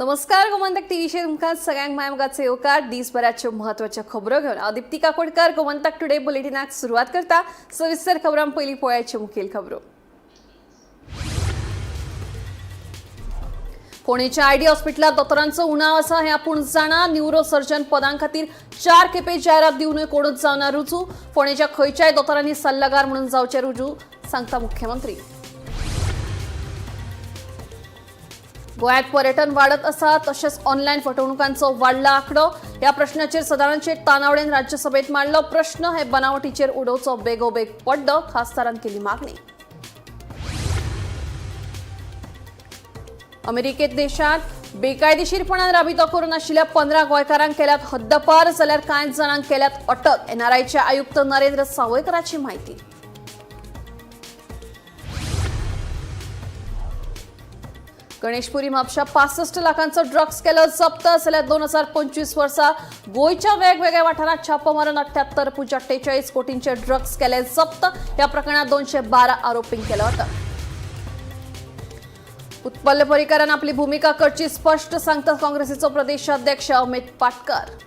नमस्कार गोमंतक टीव्हीचे तुमकां सगळ्यांक मायमगाचे येवकार दिसभराच्यो म्हत्वाच्यो खबरो घेवन हांव दिप्ती काकोडकर गोमंतक टुडे बुलेटिनाक सुरवात करता। सविस्तर खबरां पयलीं पळोवयाच्यो मुखेल खबरो। फोंडेच्या आयडी हॉस्पिटलांत दोतोरांचो उणाव आसा हें आपूण जाणा। न्यूरो सर्जन पदां खातीर 4 खेपे जायरात दिवनूय कोणूच जावना रुजू। फोंडेच्या खंयच्याय दोतोरांनी सल्लागार म्हणून जावचे रुजू, सांगता मुख्यमंत्री। गोंयांत पर्यटन वाडत आसा तशेंच ऑनलायन फटवणुकांचो वाडला आंकडो। ह्या प्रश्नाचेर सदानंद तानावडेन राज्यसभेत मांडलो प्रश्न। हे बनावटीचेर उडोवचो बेगोबेग पड्डो, खासदारान केली मागणी। अमेरिकेत देशांत बेकायदेशीरपणान राबितो करून आशिल्ल्या 15 गोंयकारांक केल्यात हद्दपार, जाल्यार कांय जाणांक केल्यात अटक। एनआरआयचे आयुक्त नरेंद्र सावयकराची म्हायती। गणेशपुरी म्हापशा 65 लाखांचो ड्रग्स केलो जप्त, जाल्यार 2025 वर्सा गोंयच्या वेगवेगळ्या वाठारांत छापो मारून 78.43 कोटींचे ड्रग्स केले जप्त। ह्या प्रकरणात 212 आरोपींक केलो अटक। उत्पल पर्रीकारान आपली भूमिका करची स्पष्ट, सांगता काँग्रेसीचो प्रदेशाध्यक्ष अमित पाटकर।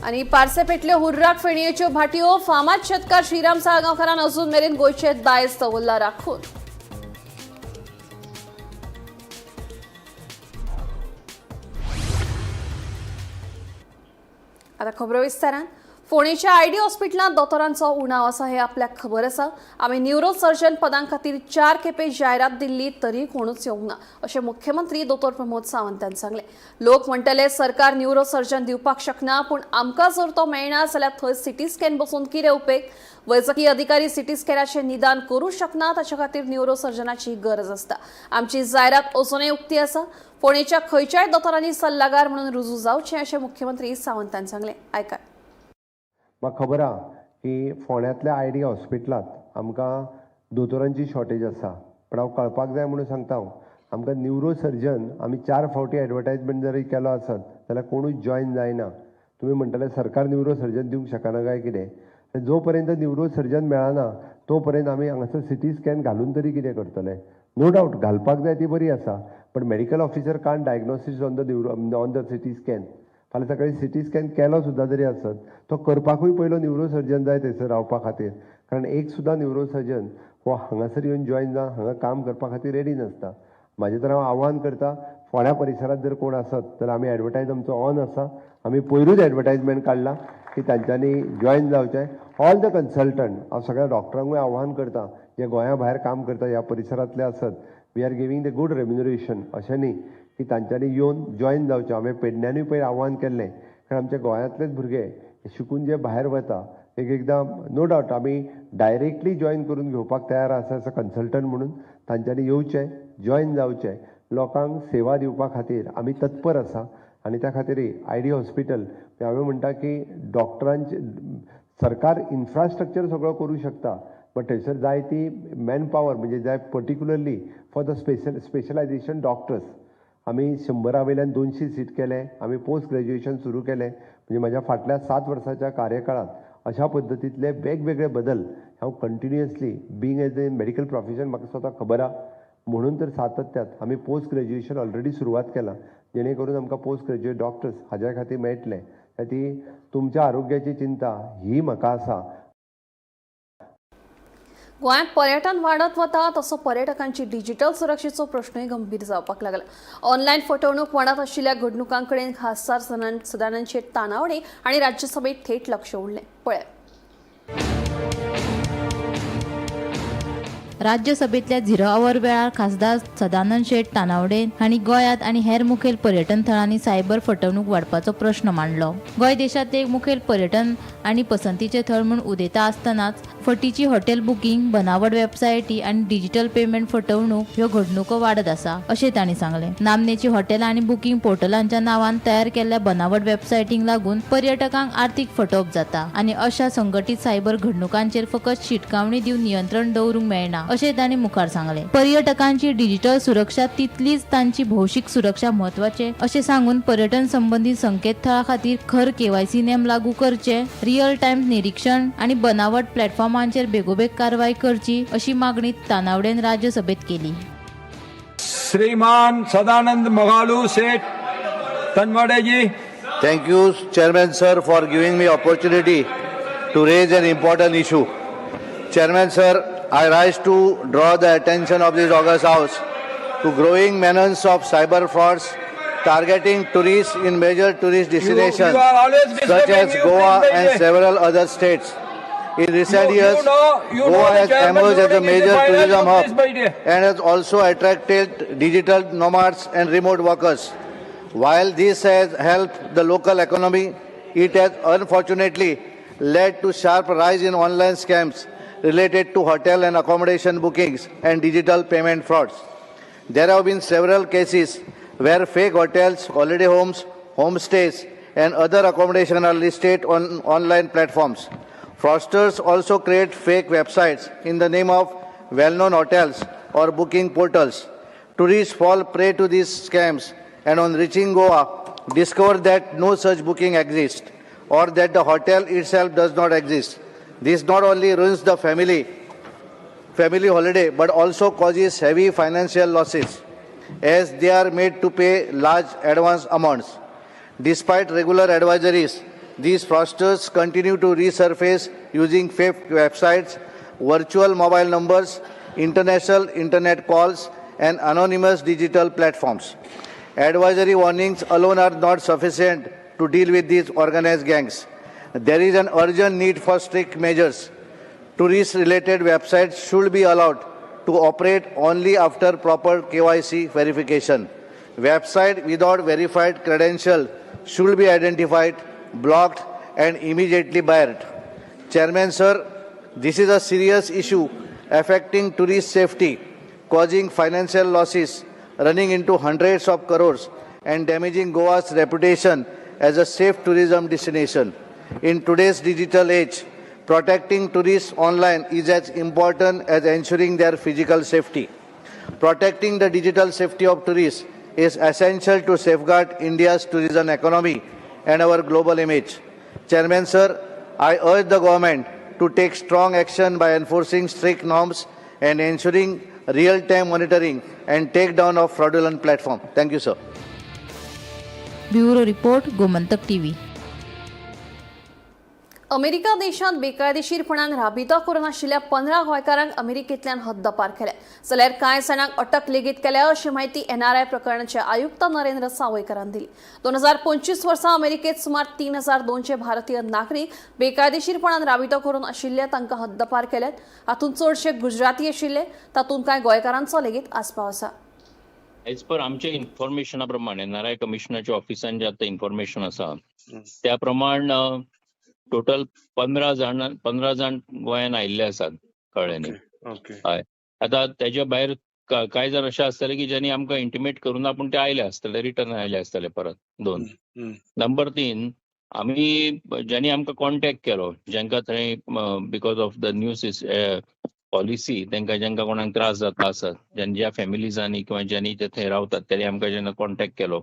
आणि पारसे पेटल्यो हुर्राक फेणयेच्यो भाटयो। फामाद शेतकार श्रीराम साळगांवकारान अजून मेरेन गोंयचे दायज दवरला राखून। आता खबरो विस्तारान। फोंडेच्या आयडी हॉस्पिटलांत दोतोरांचो उणाव आसा हें आपल्याक खबर आसा। आमी न्यूरो सर्जन पदां खातीर 4 खेपे जायरात दिल्ली तरी कोणूच येवंक ना, अशें मुख्यमंत्री दोतोर प्रमोद सावंत हांणी सांगलें। लोक म्हणटले सरकार न्यूरो सर्जन दिवपाक शकना, पूण आमकां जर तो मेळना जाल्यार थंय सिटी स्कॅन बसून कितें उपेग? वैजकी अधिकारी सिटी स्कॅनाचें निदान करूं शकना, ताचे खातीर न्यूरो सर्जनाची गरज आसता। आमची जायरात अजूनय उक्ती आसा। फोंडेच्या खंयच्याय दोतोरांनी सल्लागार म्हणून रुजू जावचें, अशें मुख्यमंत्री सावंत हांणी सांगलें। आयकात। म्हाका खबर आहा की फोंड्यांतल्या आयडी हॉस्पिटलांत आमकां दोतोरांची शॉर्टेज आसा, पण हांव कळपाक जाय म्हणून सांगता आमकां न्यूरो सर्जन आमी 4 फावटी एडवर्टायजमेंट जरी केलो आसत जाल्यार कोणूच जॉयन जायना। तुमी म्हणटले सरकार न्यूरो सर्जन दिवंक शकना काय कितें? जो पर्यंत न्यूरो सर्जन मेळना तो पर्यंत आमी हांगासर सिटी स्कॅन घालून तरी कितें करतले? नो डावट घालपाक जाय ती बरी आसा, पण medical officer can't diagnosis on the CT scan. फाल्यां सकाळीं सिटी स्कॅन केलो सुद्दां जरी आसत तो करपाकूय पयलो न्यूरो सर्जन जाय थंयसर रावपा खातीर, कारण एक सुद्दां न्यूरो सर्जन हो हांगासर येवन जॉयन जावन हांगा काम करपा खातीर रेडी नासता। म्हाजे तर हांव आव्हान करता, फोंड्या परिसरांत जर कोण आसत जाल्यार आमी एडवर्टायज आमचो ऑन आसा। आमी पयरूच एडवर्टायजमेंट काडला की तांच्यांनी जॉयन जावचें। ऑल द कन्सल्टंट हांव सगळ्या डॉक्टरांकूय आव्हान करता जे गोंया भायर काम करता ह्या परिसरांतले आसत, we are giving the good remuneration, अशें न्ही की तांच्यांनी येवन जॉयन जावचें। हांवें पेडण्यांनी पयर आव्हान केल्लें, कारण आमचे गोंयांतलेच भुरगे शिकून जे भायर वता एकदां नो डावट आमी डायरेक्टली जॉयन करून घेवपाक तयार आसा एज अ कन्सल्टंट म्हणून। तांच्यांनी येवचें, जॉयन जावचें, लोकांक सेवा दिवपा खातीर आमी तत्पर आसा। आनी त्या खातीर आयडी हॉस्पिटल हांवें म्हणटा की डॉक्टरांचे सरकार इन्फ्रास्ट्रक्चर सगळो करूं शकता, बट थंयसर जाय ती मॅन पावर म्हणजे जाय particularly for the specialisation doctors आमी 100 वयल्यान 200 सीट केले। आमी पोस्ट ग्रॅज्युएशन सुरू केलें, म्हणजे म्हज्या फाटल्या 7 वर्साच्या कार्यकाळांत अशा पद्दतींतले वेगवेगळे बदल हांव continuously being as a medical profession म्हाका स्वता खबर आहा, म्हणून तर सातत्यात आमी पोस्ट ग्रॅज्युएशन ऑलरेडी सुरवात केलां, जेणे करून आमकां पोस्ट ग्रॅज्युएट डॉक्टर्स हाज्या खातीर मेळटले। ती तुमच्या आरोग्याची चिंता ही म्हाका आसा। गोंयांत पर्यटन वाडत वता तसो पर्यटकांची डिजिटल सुरक्षेचो प्रश्नय गंभीर जावपाक लागला। ऑनलायन फटवणूक वाडत आशिल्ल्या घडणुकांकडेन खासदार सदानंद तानावडे हांणी राज्यसभेत थेट लक्ष ओडलें। पळयात। राज्यसभेतल्या 0 आवर वेळार खासदार सदानंद तानावडे हांणी गोंयांत आनी हेर मुखेल पर्यटन थळांनी सायबर फटवणूक वाडपाचो प्रश्न मांडलो। गोंय देशांत एक मुखेल पर्यटन आनी पसंतीचे थळ म्हूण उदेता आसतनाच फटीची हॉटेल बुकींग, बनावट वेबसायटी आनी डिजिटल पेमेंट फटवणूक ह्यो घडणुको वाडत आसा, अशें तांणी सांगलें। नामनेची हॉटेलां आनी बुकींग पोर्टलांच्या नांवान तयार केल्ल्या बनावट वेबसायटींक लागून पर्यटकांक आर्थीक फटवप जाता आनी अशा संघटीत सायबर घडणुकांचेर फकत शिटकावणी दिवन नियंत्रण दवरूंक मेळना, अशें तांणी मुखार सांगले. पर्यटकांची डिजिटल सुरक्षा तितलीच तांची भौशीक सुरक्षा महत्वाचे अशें सांगून पर्यटन संबंधी संकेतथळा खातीर खर KYC नेम लागू करचे, रियल टाइम निरीक्षण आणि बनावट प्लॅटफॉर्मांचेर बेगोबेग कारवाई करची अशी मागणी तानावडेन राज्यसभेत केली. श्रीमान सदानंद मोगालू सेठ तनवाड़े जी. Thank you, Chairman Sir, for giving me opportunity to raise an important issue. Chairman Sir, I rise to draw the attention of this August House to growing menace of cyber frauds targeting tourists in major tourist destinations you are always such as disturbing. Goa You and please several other states. In recent You years, know Goa the has chairman emerged as a voting is major the final tourism notice hub by day. and has also attracted digital nomads and remote workers. While this has helped the local economy, it has unfortunately led to sharp rise in online scams related to hotel and accommodation bookings and digital payment frauds. There have been several cases where fake hotels, holiday homes, homestays, and other accommodation are listed on online platforms. Fraudsters also create fake websites in the name of well-known hotels or booking portals. Tourists fall prey to these scams and on reaching Goa, discover that no such booking exists or that the hotel itself does not exist. This not only ruins the family holiday but also causes heavy financial losses as they are made to pay large advance amounts. Despite regular advisories, these fraudsters continue to resurface using fake websites, virtual mobile numbers, international internet calls, and anonymous digital platforms. Advisory warnings alone are not sufficient to deal with these organized gangs. There is an urgent need for strict measures. Tourist-related websites should be allowed to operate only after proper KYC verification. Website without verified credentials should be identified, blocked, and immediately barred. Chairman, sir, this is a serious issue affecting tourist safety, causing financial losses running into hundreds of crores and damaging Goa's reputation as a safe tourism destination. In today's digital age, protecting tourists online is as important as ensuring their physical safety. Protecting the digital safety of tourists is essential to safeguard India's tourism economy and our global image. Chairman, sir, I urge the government to take strong action by enforcing strict norms and ensuring real-time monitoring and takedown of fraudulent platform. Thank you, sir. Bureau report, Gomantak TV. America देशात बेकायदेशीरपणान राबितो करून आशिल्ल्या 15 गोंयकारांक अमेरिकेंतल्यान हद्दपार केल्या. जाल्यार कांय जाणांक अटक लेगीत केल्या अशी माहिती NRI प्रकरणाचे आयुक्त नरेंद्र सावयकरान दिली. 2025 वर्सा अमेरिकेत सुमार 3200 भारतीय नागरीक बेकायदेशीरपणान राबितो करून आशिल्ले तांकां हद्दपार केल्यात. हातूंत चडशे गुजराती आशिल्ले, तातूंत कांय गोंयकारांचो लेगीत आस्पाव आसा. एज पर आमच्या इन्फॉर्मेशना प्रमाणे NRI कमिशनरच्या ऑफिसान जे आता इन्फॉर्मेशन आसा त्या प्रमाण टोटल 15 जाण गोंयान आयिल्ले आसात कळ्ळें न्ही. हय, आता तेच्या भायर कांय जाण अशे आसतले की ज्यांनी आमकां इंटिमेट करून आपूण ते आयले आसतले, रिटर्न आयले आसतले परत 2. नंबर 3, आमी ज्यांनी आमकां कॉन्टॅक्ट केलो, ज्यांकां थंय because of the new policy जेंकां कोणाक त्रास जाता आसत, ज्या फॅमिलीजांनी किंवा ज्यांनी ते थंय रावतात त्यांनी आमकां जेन्ना कॉन्टॅक्ट केलो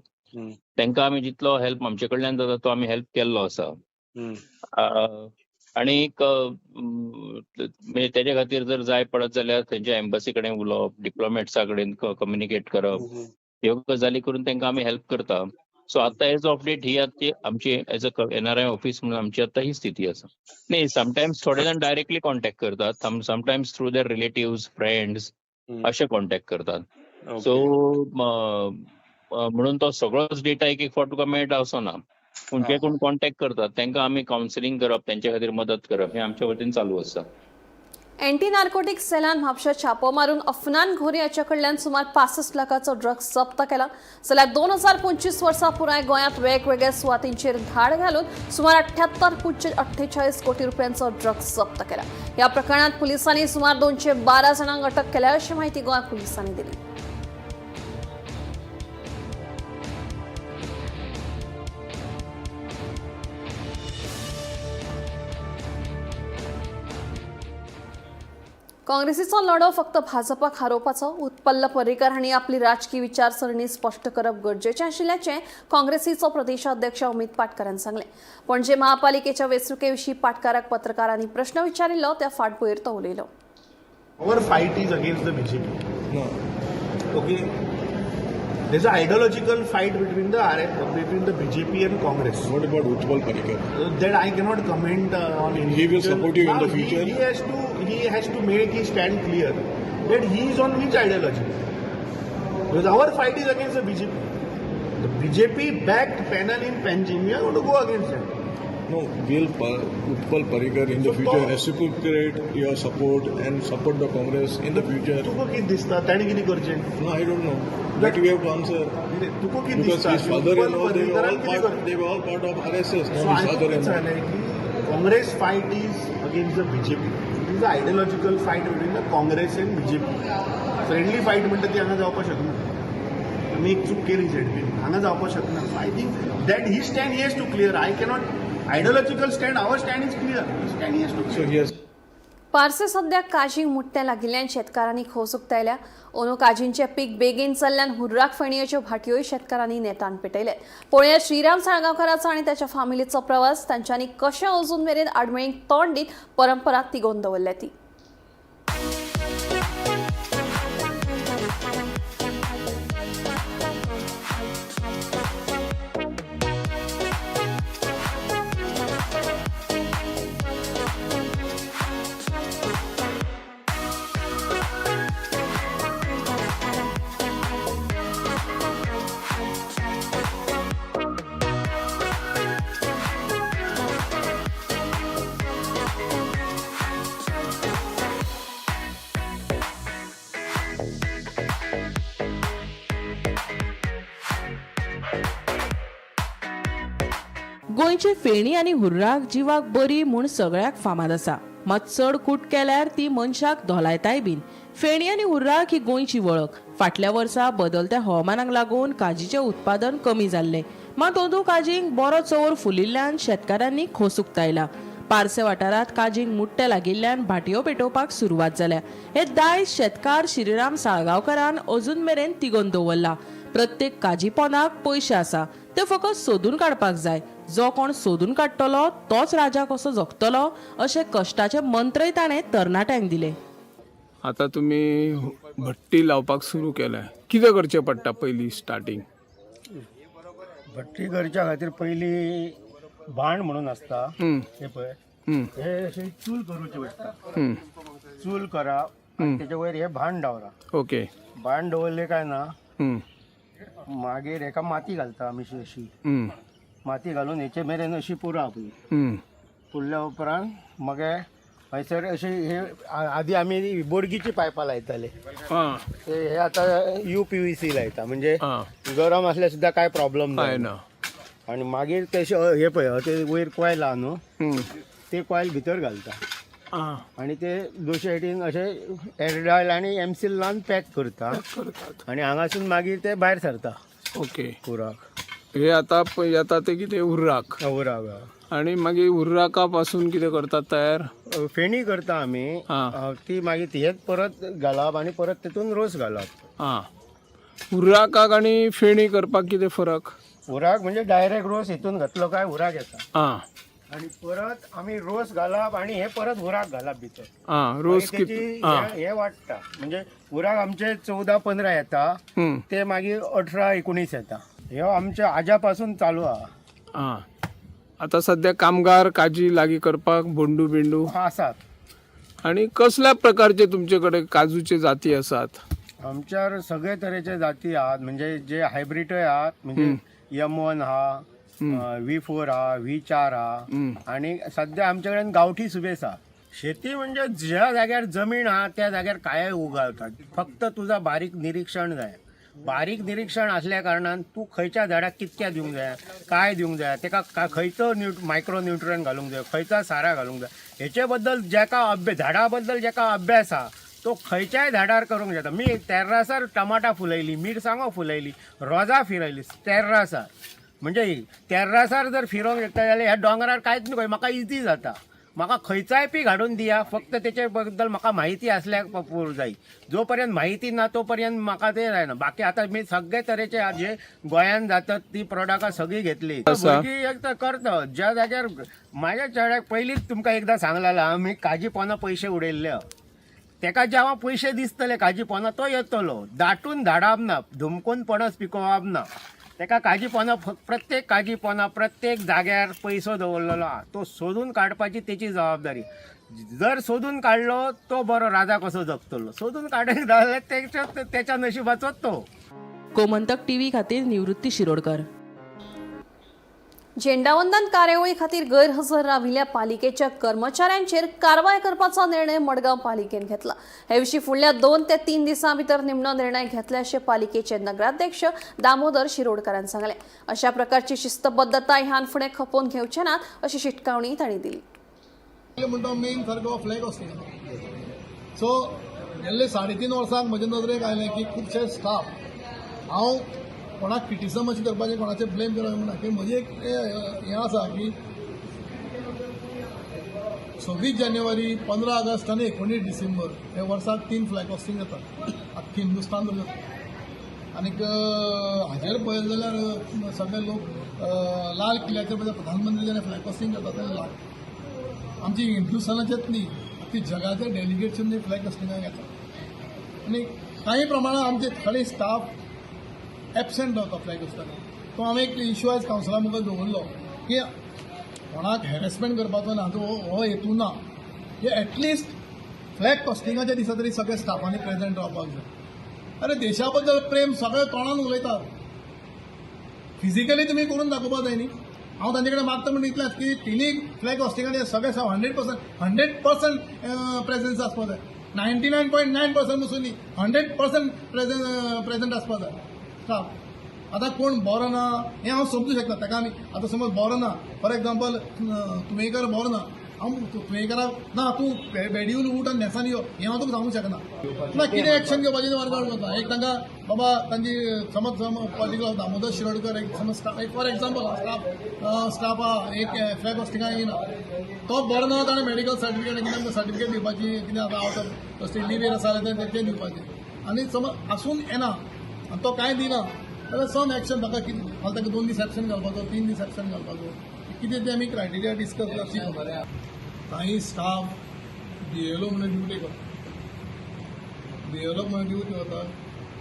तांकां आमी जितलो हेल्प आमचे कडल्यान जाता तो आमी हेल्प केल्लो आसा. आणि तेजे खातीर जर जाय पडत जाल्यार तेंच्या एम्बसी कडेन उलोवप, डिप्लोमॅट्सा कडेन कम्युनिकेट करप, ह्यो गजाली करून तांकां आमी हेल्प करता. सो आतां एज ऑफ डेट ही आमची एज अ NRI ऑफिस म्हणून आमची आतां ही स्थिती आसा. नाही, समटायम्स थोडे जाण डायरेक्टली कॉन्टॅक्ट करतात, sometimes through their relatives, friends अशे कॉन्टॅक्ट करतात. सो म्हणून तो सगळोच डेटा एक फावट तुका मेळटा असो ना, पूण जे कोण कॉन्टॅक्ट करतात तांकां आमी कावन्सिलिंग करप, तांचे खातीर मदत करप हें आमच्या वतीन चालू आसा. अँटी नार्कोटिक्स सेलान म्हापशां छापो मारून अफनान घोरी हाच्या कडल्यान सुमार 65 लाखाचो ड्रग्स जप्त केला. जाल्यार 2025 वर्सा पुराय गोंयांत वेगवेगळ्या सुवातींचेर धाड घालून सुमार 78.48 कोटी रुपयांचो ड्रग्स जप्त केला. ह्या प्रकरणात पुलिसांनी सुमार 212 जाणांक अटक केल्या अशी माहिती गोंय पुलिसांनी दिली. काँग्रेसीचो लढो फक्त भाजपाक हारोवपाचो. उत्पल पर्रीकर हांणी आपली राजकीय विचारसरणी स्पश्ट करप गरजेचें आशिल्ल्याचें काँग्रेसीचो प्रदेशाध्यक्ष अमित पाटकरान सांगलें. पणजे महापालिकेच्या वेंचणुके विशीं पाटकाराक पत्रकारांनी प्रश्न विचारिल्लो त्या फाटभुंयेर तो उलयलो. Our fight is against the BJP. No. Okay. There's an ideological fight between the BJP and Congress. What about Utpal Parikar? That I cannot comment on. He will support you in the future? He has to make his stand clear that he is on which ideology. Because our fight is against the BJP. The BJP-backed panel in Panjim, we are going to go against them. No, will Utpal Parikar in the future reciprocate your support and support the Congress in the future? तुका किती दिसता ताणी किती करचें? No, I don't know. But you have to answer. तुका किती Because दिसता? his father-in-law, पर्रीकरान किती करचें? they were all part of RSS, So not I his think father-in-law. Congress fight is against the BJP. It is an ideological fight between the Congress and BJP. Friendly fight म्हणटा ती हांगा जावपाक शकना. आमी एक चूक केली झेडपीन हांगा जावपाक शकना. So I think that his stand he has to clear. I cannot ideological stand. Our stand is clear. His stand he has to So clear. he has. Parse सध्या काजींक मुट्ट्या लागिल्ल्यान शेतकारांनी खोस उक्तायल्या. अंदू काजींचे पीक बेगीन चल्ल्यान हुर्राक फेणयेच्यो भाटयोय शेतकारांनी नेटान पेटयले. पळोवया श्रीराम साळगांवकाराचो आनी ताच्या फामिलीचो प्रवास. तांच्यांनी कशें अजून मेरेन आडमेळींक तोंड दीत परंपरा तिगोवन दवरल्या ती. गोंयची फेणी आनी हुर्राक जिवाक बरी म्हूण सगळ्याक फामाद आसा. मात चड कूट केल्यार ती मनशाक धोलायताय बीन. फेणी आनी हुर्राक ही गोंयची वळख. फाटल्या वर्सा बदलत्या हवामानाक लागून काजीचें उत्पादन कमी जाल्लें. मात अंदू काजींक बरो चवर फुलिल्ल्यान शेतकारांनी खोस उक्तायला. पारसे वाठारांत काजींक मुट्टे लागिल्ल्यान भाटयो पेटोवपाक सुरवात जाल्या. हे दायज शेतकार श्रीराम साळगांवकारान अजून मेरेन तिगोवन दवरला. प्रत्येक काजी पोंदाक पयशे आसा, ते फकत सोदून काडपाक जाय. जो कोण सोदून काडटलो तोच राजा कसो जगतलो अशें कश्टाचे मंत्रय ताणें तरणाट्यांक दिले. आता तुम्ही भट्टी लावपाक सुरू केलाय, कितें करचें पडटा पयलीं स्टार्टींग? भट्टी करच्या खातीर पयली भांड म्हणून आसता. हे पळय हे अशें चूल करूचे पडटा. चूल करप तेच्या वयर हे भांड दवरा. ओके. भांड दवरले काय ना मागीर हेका माती घालता आमी अशी. माती घालून हेचे मेरेन अशी पुरप. पुरल्या उपरांत मागीर हयसर अशी हे आदी आमी बोडगीची पायपां लायताले. हे आतां UPVC लायता, म्हणजे गरम असल्यार सुद्दां काय प्रॉब्लेम ना. आणि मागीर तशें हे पळय ते वयर कॉयल आहा न्हू, ते कॉयल भितर घालता आणि ते दोशे सायडीन अशें एरडायल आणि एमसील लावन पॅक करता आणि हांगासून मागीर ते भायर सरता. ओके. हुर्राक हे आता येता ते कितें हुर्राक. हुर्राक आणि मागीर हुर्राका पासून कितें करतात तयार? फेणी करता आमी. ती मागीर हेच परत घालप आणि परत तितून रोस घालप. हुर्राकाक आणि फेणी करपाक कितें फरक? हुर्राक म्हणजे डायरेक्ट रोस हितून घातलो काय हुर्राक येता. आणि परत आम्ही रोस घालप आणि हे परत हुर्राक घालप भितर. रोस हे वाटता म्हणजे हुर्राक आमचे 14-15 येता, ते मागीर 18-19 येता. हे आमच्या आजा पासून चालू आहा. आता सध्या कामगार काजी लागी करपाक बोंडू बिंडू आसात. आणि कसल्या प्रकारचे तुमचे काजूचे जाती आसात? आमच्यावर सगळे तरेचे जाती आहात, म्हणजे जे हायब्रिडय आहात, म्हणजे M1 हा, V4 हा, V4 हा, आणि सध्या आमच्या कडेन गावठी सुबेस हा. शेती म्हणजे ज्या जाग्यार जमीन हा त्या जाग्यार काय उगावतात. फक्त तुझा बारीक निरीक्षण जाय. बारीक निरीक्षण असल्या कारणान तू खंयच्या झाडाक कितक्या दिवंक जाय, काय दिवंक जाय, तेका खंयचो मायक्रो न्यूट्रन घालूंक जाय, खंयचा सारा घालूंक जाय, हेचे बद्दल जेका झाडा बद्दल जेका अभ्यास हा तो खंयच्याय झाडार करूंक जाता. मी तेर्रासार टमाटा फुलयली, मिरसांगो फुलयली, रोजां फिरयली तेर्रासार. म्हणजे तेर्रासार जर फिरोंक शकता जाल्यार ह्या डोंगरार कांयच न्हू, म्हाका इजी जाता. म्हाका खंयचाय पीक हाडून दिया, फक्त तेचे बद्दल म्हाका माहिती असल्याक पुरो जाय. जोपर्यंत माहिती ना तोपर्यंत म्हाका ते जायना. बाकी आता मी सगळे तरेचे जे गोंयान जातात ती प्रोडक्टां सगळी घेतली. भुरगीं एक तर करता ज्या जाग्यार माझ्या चेड्याक पयलींच तुमकां एकदां सांगलें आमी काजी पोना पयशे उडयल्ले. तेका जेव्हा पयशे दिसतले काजी पोना तो येतलो. दाटून धाडप ना, धुमकून पणस पिकोवप ना. तेका काजी पोना प्रत्येक काजी पोना प्रत्येक जाग्यार पयसो दवरलेलो आहा. तो सोदून काडपाची तेची जबाबदारी. जर सोदून काडलो तो बरो राजा कसो जगतलो. सोदून काडून जाल्यार त्याच्या नशिबाचोच तो. गोमंतक टीव्ही खातीर निवृत्ती शिरोडकर. झेंडावंदन कार्यावळी खातीर गैरहजर राविल्ल्या पालिकेच्या कर्मचाऱ्यांचेर कारवाय करपाचो निर्णय मडगांव पालिकेन घेतला. हे विशीं फुडल्या 2 ते 3 दिसां भितर निमणो निर्णय घेतल्याचे पालिकेचे नगराध्यक्ष दामोदर शिरोडकरान सांगले. अशा प्रकारची शिस्तबद्धताय ह्यान फुडें खपोवन घेवचे नात अशी शिटकावणी तांणी दिली. मेन सारको फ्लॅग हॉस्टिंग. सो गेल्ले 3.5 वर्सांक म्हजे नदरेक आयलें की खुबशे स्टाफ हांव कोणाक क्रिटिसम अशें करपाचें, कोणाचें ब्लेम करप म्हणा की म्हजें एक हें आसा की 26 जानेवारी, 15 ऑगस्ट आनी 19 डिसेंबर हे वर्साक 3 फ्लॅग हॉस्टिंग जाता आख्खे हिंदुस्तान भर जाता. आनीक हाजेर पळयलें जाल्यार सगळे लोक लाल किल्ल्याचेर प्रधानमंत्री जेन्ना फ्लॅग हॉस्टिंग करता तेन्ना आमची हिंदुस्थानाचेच न्ही ती जगाचे डेलिगेट्स फ्लॅग हॉस्टिंगाक येता. आनी काही प्रमाणात आमचे थोडे स्टाफ एबसेंट रावता फ्लॅग हॉस्टिंगाक. तो हांवें एक इश्यू आयज कावन्सिला मुखार दवरलो की कोणाक हॅरेसमेंट करपाचो ना, हो हेतू ना की एटलिस्ट फ्लॅग हॉस्टिंगाच्या दिसा तरी सगळे स्टाफांनी प्रेझेंट रावपाक जाय. अरे देशा बद्दल प्रेम सगळे तोंडान उलयतात, फिजिकली तुमी करून दाखोवपाक जाय न्ही. हांव तांचे कडेन मागता म्हणून इतलेंच की तिनी फ्लॅग हॉस्टिंगाचे सगळे 100% प्रेझेन्स आसपाक जाय. 99.9% पसून न्ही 100% प्रेझेंट आसपाक जाय स्टाफ. आतां कोण बरो ना हें हांव समजूं शकता. ताका आमी आतां समज बरो ना, फॉर एग्जाम्पल तुवेकर बरो ना, हांव तुवेकराक ना तूं बेडियून उठ आनी न्हेसान यो हें हांव तुका सांगूंक शकना. ना कितें एक्शन घेवपाचें तें वर्कआवट करता. एक तांकां बाबा तांची समज पॉलिटिकल दामोदर शिरोडकर एक समज एक फॉर एग्जाम्पल स्टाफ एक फ्लॅग हॉस्टिंगाक येना, तो बरो ना ताणें मेडिकल सर्टिफिकेट दिवपाची, कितें आतां आवट ऑफ स्टेट लिव्हीर आसा जाल्यार तें दिवपाचें. आनी समज आसून येना आनी तो कांय दिना जाल्यार सम एक्शन ताका कितें फाल्यां ताका 2 दीस एबसेंट घालपाचो, 3 दीस एबसेंट घालपाचो, कितें तें आमी क्रायटेरिया डिस्कस करची. काही स्टाफ बीएलओ म्हणून ड्युटी करता, बीएलओ म्हणून ड्युटी वता.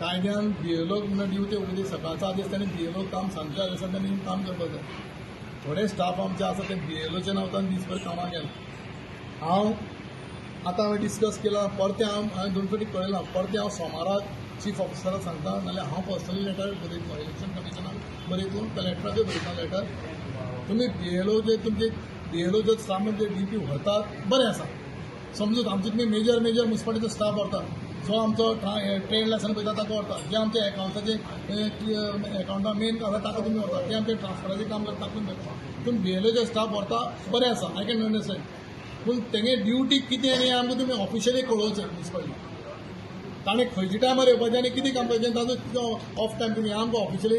कायद्यान बीएलओ म्हणून ड्युटी वयली सकाळचो आदेश ताणें बीएलओ काम सांजच्या आदेशान ताणें काम करपाक जाय. थोडे स्टाफ आमचे आसा ते बीएलओच्या नांवान दीसभर कामाक गेला. हांव आतां हांवें डिस्कस केलां, परतें हांवें 2 फावटी कळयलां, परतें हांव सोमाराक चीफ ऑफिसराक सांगता, नाल्यार हांव पर्सनली लेटर बरयता इलेक्शन कमिशनाक बरयतून कलेक्टराकूय बरयता लेटर. तुमी बीएलओ जे तुमचे बीएलओ जे स्टाफ जे ड्युटी व्हरतात बरें आसा. समजूत आमचे तुमी मेजर म्युनिसिपालिटीचो स्टाफ व्हरता, जो आमचो ट्रेड लायसन पळयता ताका व्हरता, जे आमचे एकाउंटाचे एकाउंटा मेन आसा ताका तुमी व्हरता, जे आमचे ट्रान्सफराचें काम करता ताका तुमी व्हरता. पूण बीएलओचे स्टाफ व्हरता बरें आसा, आय कॅन अंडरस्टँड. पूण तेगे ड्युटी कितें हें आमकां तुमी ऑफिशियली कळोवचें म्युनिसिपालिटी. ताणें खंयच्या टायमार येवपाचें आनी कितें काम करचें ताजो ऑफ टायम तुमी आमकां ऑफिशियली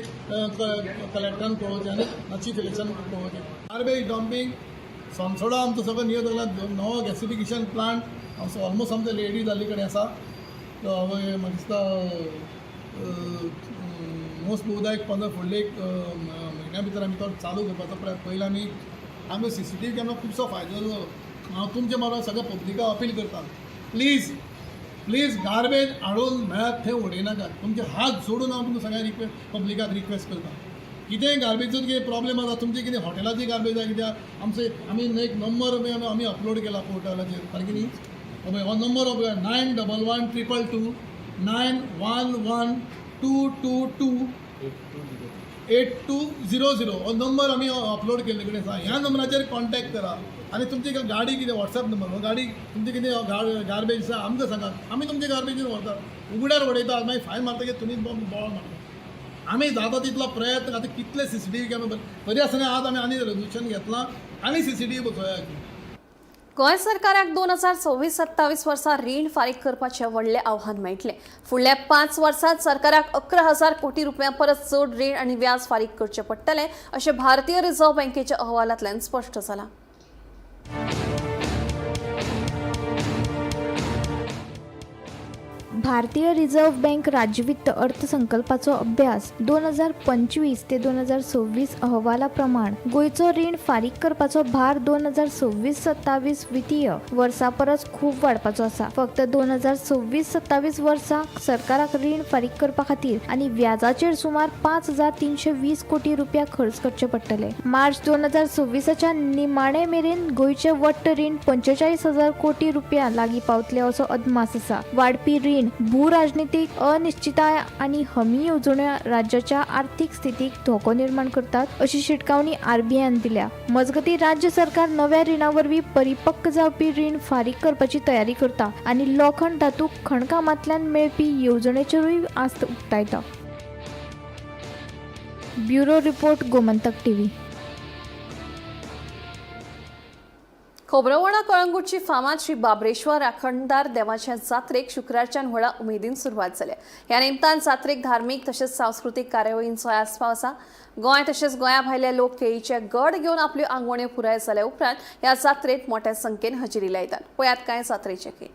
कलेक्टरान कळोवचें आनी चीफ इलेक्शन कळोवचें. गार्बेज डंपिंग समसोडा आमचो सगळो नियो जाल्यार नवो गॅसिफिकेशन प्लांट ऑलमोस्ट आमचो रेडी जाल्ले कडेन आसा. म्हाका दिसता मोस्ट बहुदा एक 15 फुडले एक म्हयन्या भितर आमी तो चालू करपाचो प्रयत्न. पयलीं आमी CCTV कॅमेरा खुबसो फायदो जालो. हांव तुमचे मार्फत सगळ्या पब्लिकाक अपील करता, प्लीज गार्बेज हाडून मेळत थंय उडयनाका. तुमचे हात जोडून हांव तुमकां सगळ्या पब्लिकाक रिक्वेस्ट करता. कितेंय गार्बेजचो कितें प्रॉब्लेम आसा, तुमचे कितें हॉटेलाची गार्बेज आसा, कित्याक आमचे आमी एक नंबर आमी अपलोड केला पोर्टलाचेर, सारकी न्ही. हो नंबर 911122 911222 8200 हो नंबर आमी अपलोड केल्ले कडेन आसा. ह्या नंबराचेर कॉन्टॅक्ट करा आनी तुमची गाडी कितें व्हॉट्सॅप नंबर गाडी तुमची कितें गार्बेज आसा आमकां सांगात, आमी तुमचे गार्बेजीर व्हरतात, उगड्यार उडयतात, मागीर फायन मारतकीर तुमीच बोवाळ मारतात. आमी जाता तितलो प्रयत्न आतां कितले CCTV कॅमेरा तरी आसतना आज आमी आनी रेजोल्युशन घेतलां आनी CCTV बसोवया. गोंय सरकाराक 2026-27 वर्सा रीण फारीक करपाचें व्हडलें आव्हान मेळटलें. फुडल्या 5 वर्सांत सरकाराक 11,000 कोटी रुपयां परस चड रीण आनी व्याज फारीक करचें पडटलें अशें भारतीय रिझर्व्ह बँकेच्या अहवालांतल्यान स्पश्ट जालां. भारतीय रिझर्व्ह बँक राज्यवित्त अर्थसंकल्पाचो अभ्यास 2025 ते 2026 अहवालाप्रमाण गोंयचो रीण फारीक करपाचो भार 2026-27 वित्तीय वर्सा परस खूप वाडपाचो आसा. फक्त 2026-27 वर्सा सरकाराक रीण फारीक करपा खातीर आनी व्याजाचेर सुमार 5,320 कोटी रुपया खर्च करचे पडटले. मार्च 2026च्या निमाणे मेरेन गोंयचे वट्ट रीण 45,000 कोटी रुपया लागीं पावतले असो अदमास आसा. वाडपी रीण, भू राजनीतिक अनिश्चितताय आनी हमी येवजण्यो राज्याच्या आर्थीक स्थितीक धोको निर्माण करतात अशी शिटकावणी RBIन दिल्या. मजगती राज्य सरकार नव्या रिणा वरवीं परिपक्व जावपी रीण फारीक करपाची तयारी करता आनी लोखंड धातू खणकामांतल्यान मेळपी येवजणेचेरूय आस्त उक्तायता. Bureau report, Gomantak TV. खोबरवणा कळंगूटची फामाद श्री बाबरेश्वर राखणदार देवाच्या जात्रेक शुक्रारच्यान व्हडा उमेदीन सुरवात जाल्या. ह्या निमतान जात्रेक धार्मीक तशेंच सांस्कृतीक कार्यावळींचो आस्पाव आसा. गोंय तशेंच गोंया भायले लोक केळीचे गड घेवन आपल्यो आंगवण्यो पुराय जाल्या उपरांत ह्या जात्रेक मोठ्या संख्येन हजेरी लायतात. पळयात कांय जात्रेचे केळ.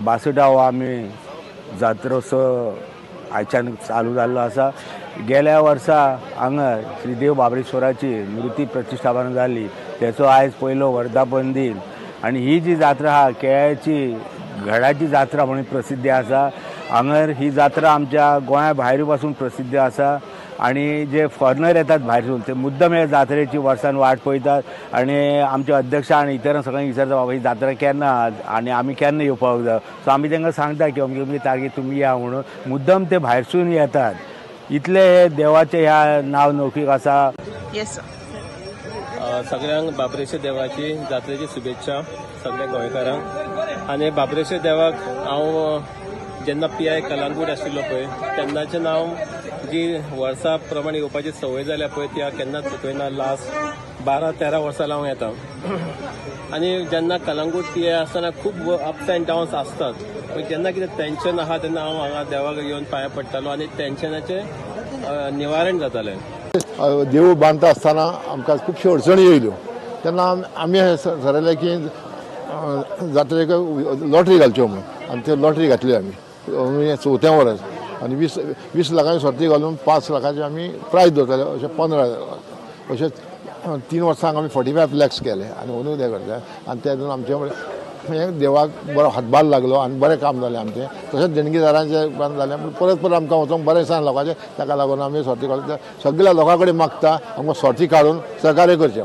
बासुडाव आमी जात्रोत्सव आयच्यान चालू जाल्लो आसा. गेल्या वर्सा हांगा श्रीदेव बाबरेश्वराची मूर्ती प्रतिश्ठापना जाली, तेचो आयज पयलो वर्धापन दिन. आनी ही जी जात्रा आहा केळ्याची घडाची जात्रा म्हणून प्रसिद्धी आसा. हांगर ही जात्रा आमच्या गोंया भायर पासून प्रसिद्धी आसा आणि जे फॉरनर येतात भायरसून ते मुद्दम हे जात्रेची वर्सान वाट पळयतात आणि आमचे अध्यक्ष आणि इतरांक सगळ्यांक विचारता बाबा ही जात्रा केन्ना आणि आमी केन्ना येवपाक जाय. सो आमी तांकां सांगता की अमकी तारखेर तुमी या म्हणून मुद्दम ते भायरसून येतात. इतले हे देवाचे ह्या नांव नौकीक आसा. येस सगळ्यांक बाबरेश्वर देवाची जात्रेची शुभेच्छा सगळ्या गोंयकारांक. आनी बाबरेश्वर देवाक हांव जेन्ना PI कलंगूट आशिल्लो पळय तेन्नाचें नांव जी वर्सां प्रमाणे येवपाची संवय जाल्या पळय ती हांव केन्नाच चुकयना. लास्ट 12-13 वर्सां हांव येता. आनी जेन्ना कलंगूट PI आसतना खूब अप्स एंड डावन्स आसतात. जेन्ना कितें टेन्शन आहा तेन्ना हांव हांगा देवाक येवन पांयां पडटालो आनी टेन्शनाचें निवारण जातालें. देव बांदता आसतना आमकां खुबश्यो अडचणी येयल्यो तेन्ना आमी थारायलें की जात्रेक लॉटरी घालच्यो म्हणून आनी त्यो लॉटरी घातल्यो आमी 4थ्या वर्स आनी 20 लाखांची सर्ती घालून 5 लाखांचे आमी प्रायज दवरताले. अशें 15 अशें 3 वर्सांक आमी 45 लॅक्स केले आनी अंदूक ते करता. आनी तेतून आमचे देवाक बरो हातभार लागलो आनी बरें काम जालें आमचें. तशेंच देणगीदारांचें काम जालें. परत आमकां वचोंक बरें दिसना लोकांचें. ताका लागून आमी सर्ती काडून सगळ्या लोकां कडेन मागता आमकां सर्ती काडून सहकार्य करचें.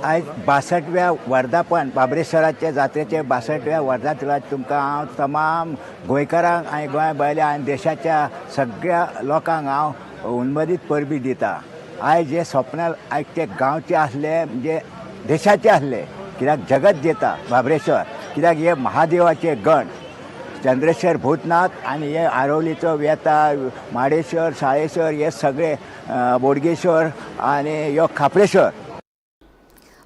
आयज 62व्या वर्धापन बाबरेश्वराचे जात्रेचे 62व्या वर्धापनाक तुमकां हांव तमाम गोंयकारांक आनी गोंया भायल्या आनी देशाच्या सगळ्या लोकांक हांव उन्मदीत परबी दिता. आयज जे स्वप्न आयज ते गांवचे आसले म्हणजे देशाचे आसले कित्याक जगत जेता बाबरेश्वर. कित्याक हे महादेवाचे गण चंद्रेश्वर भूतनाथ आनी हे आरोलीचो वेता माडेश्वर साळेश्वर हे सगळे बोडगेश्वर आनी ह्यो खापळेश्वर.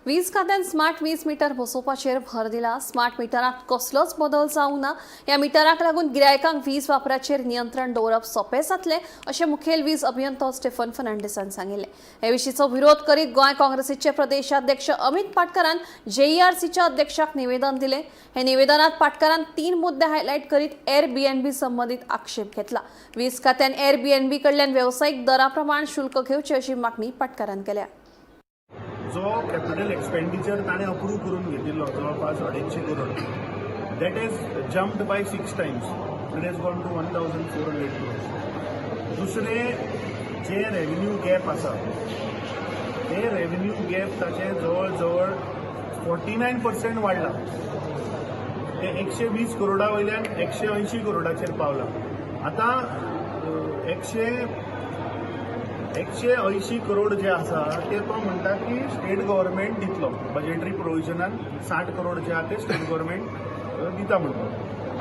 वीज खात्यान स्मार्ट वीज मीटर बसोवपाचेर भर दिला. स्मार्ट मिटरांत कसलोच बदल जावंक ना. ह्या मिटराक लागून गिरायकांक वीज वापराचेर नियंत्रण दवरप सोंपें जातलें अशें मुखेल वीज अभियंतो स्टेफन फर्नांडीसान सांगिल्लें. हे विशींचो विरोध करीत गोंय काँग्रेसीचे प्रदेशाध्यक्ष अमित पाटकरान JERCच्या अध्यक्षाक निवेदन दिलें. हे निवेदनात पाटकरान 3 मुद्दे हायलायट करीत एअरबीएनबी संबंधीत आक्षेप घेतला. वीज खात्यान एअरबीएनबी कडल्यान वेवसायीक दरा प्रमाण शुल्क घेवचे अशी मागणी पाटकरान केल्या. जो कॅपिटल एक्सपेंडिचर ताणें अप्रूव करून घेतिल्लो जवळपास 250 crore, that is jumped by 6 times. It has gone to 1400 crores. दुसरें जे रेव्हेन्यू गॅप आसा ते रेव्हेन्यू गॅप ताचे जवळ जवळ 49% वाडला. ते 120 करोडा वयल्यान 180 करोडाचेर पावला. आतां 180 करोड जे आसा ते तो म्हणटा की स्टेट गव्हर्नमेंट दितलो. बजेटरी प्रोविजनान 60 करोड जे आसा ते स्टेट गव्हर्नमेंट दिता म्हणटा.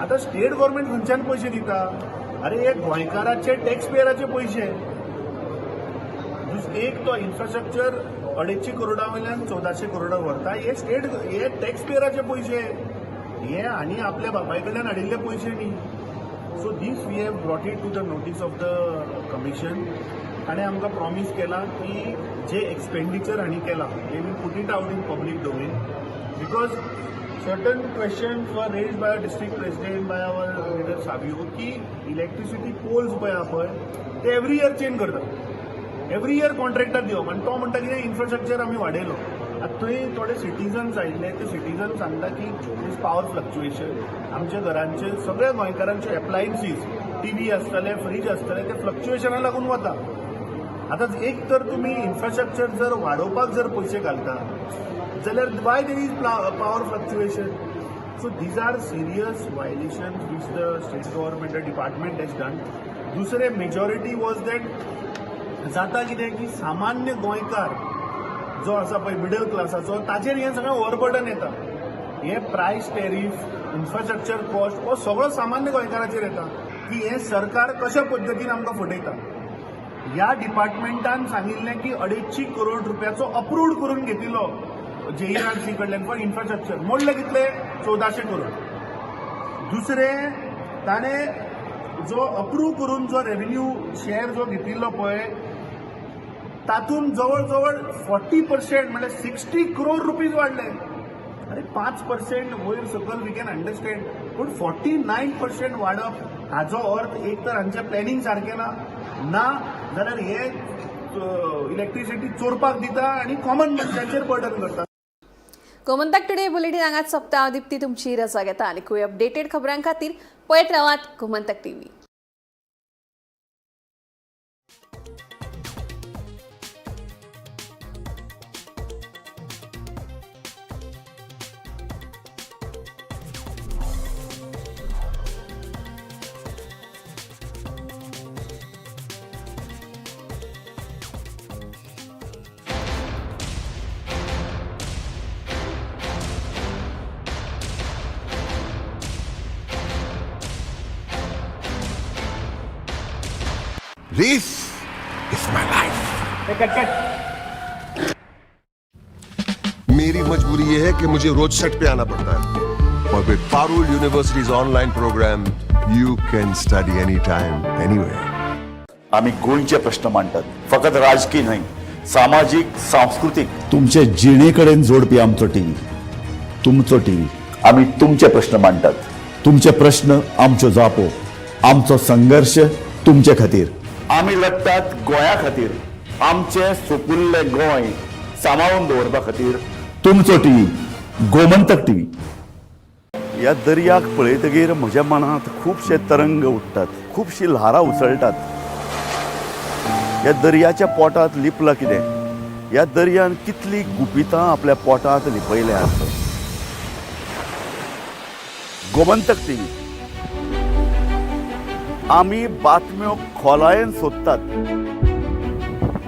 आतां स्टेट गव्हर्नमेंट खंयच्यान पयशे दिता? अरे हे गोंयकाराचे टॅक्स पेयराचे पयशे. एक तो इन्फ्रास्ट्रक्चर 250 करोडा वयल्यान 1400 करोडा व्हरता. हे टॅक्स पेयराचे पयशे. हे आनी आपल्या बापाय कडल्यान हाडिल्ले पयशे न्ही. So this we have brought it to the notice of the commission. ताणें आमकां प्रॉमीस केला की जे एक्सपेंडिचर हांणी केला they will put it out in public domain. Because certain questions were raised by district president, by our leader Savio, की electricity poles पळय आहा पळय ते एवरी इयर चेंज करतात. एवरी इयर कॉन्ट्रॅक्टाक दिवप. आनी तो म्हणटा कितें इन्फ्रास्ट्रक्चर आमी वाडयलो. आतां थंय थोडे सिटीजन्स आयिल्ले, ते सिटीजन सांगता की दीस पावर फ्लक्च्युएशन आमच्या घरांचे सगळ्या गोंयकारांचे एप्लायन्सीस, टीव्ही आसतले, फ्रीज आसतले, ते फ्लक्च्युएशना लागून वता. आतां एक तर तुमी इन्फ्रास्ट्रक्चर जर वाडोवपाक जर पयशे घालता जाल्यार why there is power fluctuation. So these are serious violations which the state government department has done. दुसरे मेजॉरिटी वॉज दॅट जाता कितें की सामान्य गोंयकार जो आसा पळय मिडल क्लासाचो ताचेर हें सगळें ओव्हरबर्डन येता. हे प्रायस टॅरीफ, इन्फ्रास्ट्रक्चर कॉस्ट हो सगळो सामान्य गोंयकाराचेर येता. की हे सरकार कशा पद्दतीन आमकां फटयता. ह्या डिपार्टमेंटान सांगिल्लें की 250 करोड रुपयाचो अप्रूव्ड करून घेतिल्लो JERC कडल्यान फॉर इन्फ्रास्ट्रक्चर. मोडले कितले? 1400 करोड. दुसरें ताणें जो अप्रूव्ह करून जो रेव्हेन्यू शेअर जो घेतिल्लो पळय तातूंत जवळ जवळ 40% म्हणजे 60 करोड रुपीज वाडले. अरे 5% वयर सकल वी कॅन अंडरस्टँड, पूण 49% वाडप हाचो अर्थ एक तर हांचें प्लॅनिंग सारकें ना जाल्यार हे इलेक्ट्रिसिटी चोरपाक दिता आनी कॉमन मनशांचेर बर्डन करता. गोमंतक टुडे बुलेटिन हांगाच सोंपता. हांव दिप्ती तुमची रजा घेता. आनी अपडेटेड खबरां खातीर पळयत रावात Gomantak TV. This is my life. मेरी मजबूरी ये है कि मुझे रोज सेट पे आना पड़ता है. और with Parul universities online program you can study any time anywhere. आम्ही गोंयचे प्रश्न मांडतात. फकत राजकीय नाही, सामाजिक, सांस्कृतिक. तुमचे जिणेकडेन जोडपी आमचो टीव्ही, तुमचो टीव्ही. आम्ही तुमचे प्रश्न मांडतात. तुमचे प्रश्न आमच्यो जापो. आमचो संघर्ष तुमचे खातीर. आम्ही लढतात गोंया खातीर. आमचे सोपुल्ले गोंय सांबाळून दवरपा खातीर तुमचो टीव्ही, गोमंतक टीव्ही. ह्या दर्याक पळयतकीर म्हज्या मनांत खुबशे तरंग उठतात, खुबशी ल्हारां उसळटात. ह्या दर्याच्या पोटांत लिपलां कितें? ह्या दर्यान कितली गुपितां आपल्या पोटांत लिपयल्यात. गोमंतक टीव्ही. आमी बातम्यो खोलायेन सोदतात.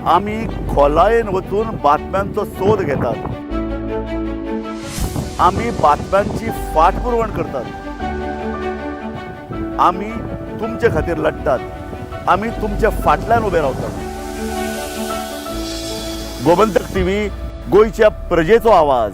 आमी खोलायेन वचून बातम्यांचो सोद घेतात. आमी बातम्यांची फाटपुरवण करतात. आमी तुमचे खातीर लढतात. आमी तुमच्या फाटल्यान उबे रावतात. गोमंतक टीव्ही गोयच्या प्रजेचो आवाज.